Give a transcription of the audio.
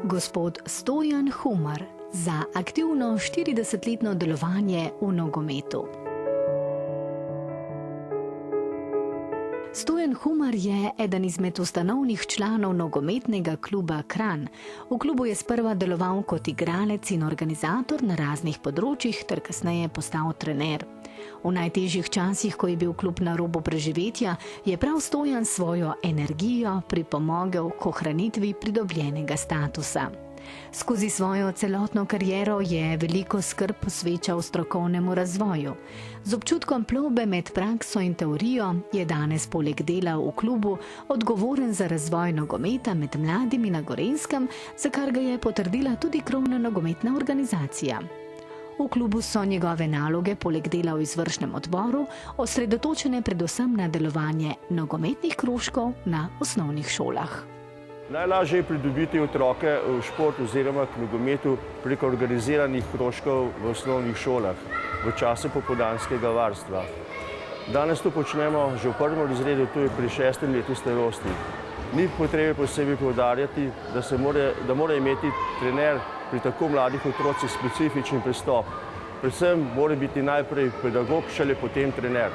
Gospod Stojan Humar za aktivno 40-letno delovanje v nogometu. Stojan Humar je eden izmed ustanovnih članov nogometnega kluba Kranj. V klubu je sprva deloval kot igralec in organizator na raznih področjih ter kasneje postal trener. V najtežjih časih, ko je bil klub na robu preživetja, je prav Stojan svojo energijo pripomogel k ohranitvi pridobljenega statusa. Skozi svojo celotno kariero je veliko skrb posvečal strokovnemu razvoju. Z občutkom plovbe med prakso in teorijo je danes poleg dela v klubu odgovoren za razvoj nogometa med mladimi na Gorenjskem, za kar ga je potrdila tudi krovna nogometna organizacija. V klubu so njegove naloge poleg dela v izvršnem odboru osredotočene predvsem na delovanje nogometnih krožkov na osnovnih šolah. Najlažje je pridobiti otroke v šport oziroma k nogometu preko organiziranih krožkov v osnovnih šolah v času popoldanskega varstva. Danes to počnemo že v prvem razredu, to je pri 6. letu starosti. Ni potrebe posebej poudarjati, da mora imeti trener pri tako mladih otrocih specifičen pristop. Predvsem mora biti najprej pedagog, šele potem trener.